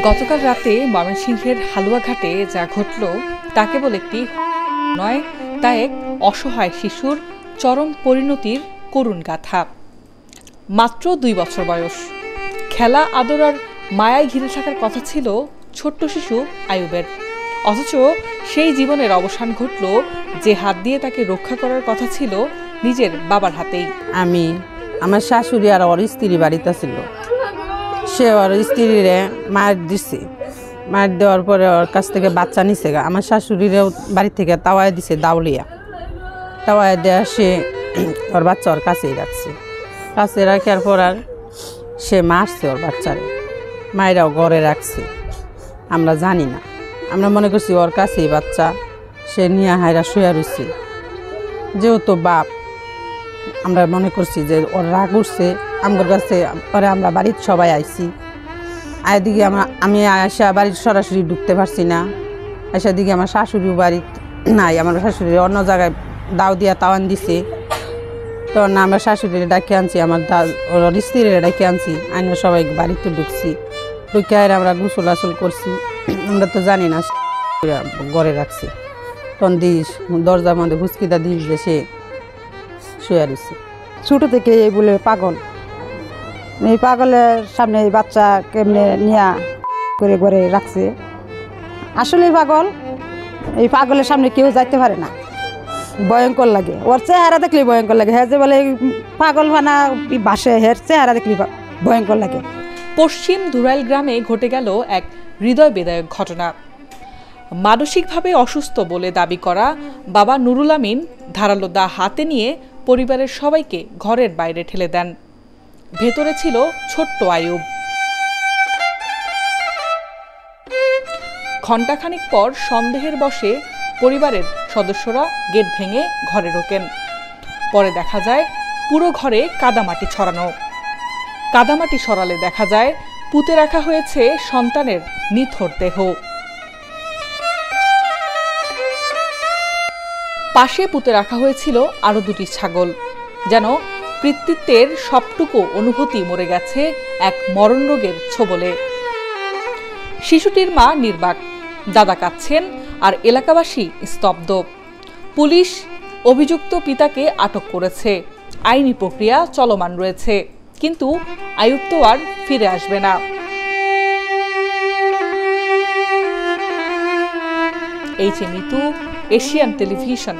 গতকাল রাতে ময়মনসিংহের হালুয়াঘাটে যা ঘটল তা কেবল একটি নয়, তা এক অসহায় শিশুর চরম পরিণতির করুণ গাথা। মাত্র ২ বছর বয়স, খেলা আদর আর মায়ায় ঘিরে থাকার কথা ছিল ছোট্ট শিশু আয়ুবের, অথচ সেই জীবনের অবসান ঘটল যে হাত দিয়ে তাকে রক্ষা করার কথা ছিল নিজের বাবার হাতেই। আমার শাশুড়ি আর ওর স্ত্রী বাড়িতে ছিল, সে ওর স্ত্রীরে মার দিছে, মার দেওয়ার পরে ওর কাছ থেকে বাচ্চা নিছে। আমার শাশুড়িরেও বাড়ি থেকে তাওয়ায় দিছে, তাওয়ায় দেওয়া সে ওর বাচ্চা ওর কাছেই রাখছে। কাছে রাখার পর আর সে মারছে ওর বাচ্চারে, মায়েরাও ঘরে রাখছে। আমরা জানি না, আমরা মনে করছি ওর কাছেই বাচ্চা, সে নিয়ে হায়রা শুয়ে রয়েছে। যেহেতু বাপ, আমরা মনে করছি যে ওর রাগ উঠছে আমার কাছে। পরে আমরা বাড়ির সবাই আইছি, দিকে আমি আসা বাড়ির সরাসরি ঢুকতে পারছি না। আসা দিকে আমার শাশুড়িও বাড়ি নাই, আমার শাশুড়ি অন্য জায়গায় দাও দিয়া তাওয়ান দিছে। তখন আমরা শাশুড়িরে ডাকে আনছি, আমার ওর স্ত্রীরে ডাকে আনছি, আইনা সবাই বাড়িতে ঢুকছি। ঢুকে আর আমরা গোসল আসল করছি, আমরা তো জানি না ঘরে রাখছি। তখন দিস দরজার মধ্যে ভুসকিটা দিস যে সে শুয়ে রয়েছে। ছোটো থেকে এই বলে পাগল, এই পাগলের সামনে এই বাচ্চা কেমনে নিয়া করে ঘরে রাখছে। আসলে পাগল, এই পাগলের সামনে কেউ যাইতে পারে না, ভয়ঙ্কর লাগে। ওর চেহারা দেখলে ভয়ঙ্কর লাগে। হ্যাঁ, যে বলে পাগল ভানা বাসে, হের চেহারা দেখলে ভয়ঙ্কর লাগে। পশ্চিম ধুরাইল গ্রামে ঘটে গেল এক হৃদয় বেদায়ক ঘটনা। মানসিকভাবে অসুস্থ বলে দাবি করা বাবা নুরুল আমিন ধারালো দা হাতে নিয়ে পরিবারের সবাইকে ঘরের বাইরে ঠেলে দেন। ভেতরে ছিল ছোট্ট আয়ুব। ঘণ্টাখানিক পর সন্দেহের বশে পরিবারের সদস্যরা গেট ভেঙে ঘরে ঢোকেন। পরে দেখা যায় পুরো ঘরে কাদামাটি ছড়ানো। কাদামাটি সরালে দেখা যায় পুঁতে রাখা হয়েছে সন্তানের নিথর দেহ। পাশে পুঁতে রাখা হয়েছিল আরো 2টি ছাগল। যেন পিতৃত্বের সবটুকু অনুভূতি মরে গেছে এক মরণ রোগের ছোবলে। শিশুটির মা নির্বাক, দাদা কাঁদছেন আর এলাকাবাসী স্তব্ধ। পুলিশ অভিযুক্ত পিতাকে আটক করেছে, আইনি প্রক্রিয়া চলমান রয়েছে, কিন্তু আয়ুব তো আর ফিরে আসবে না। H A Mitu, Asian television.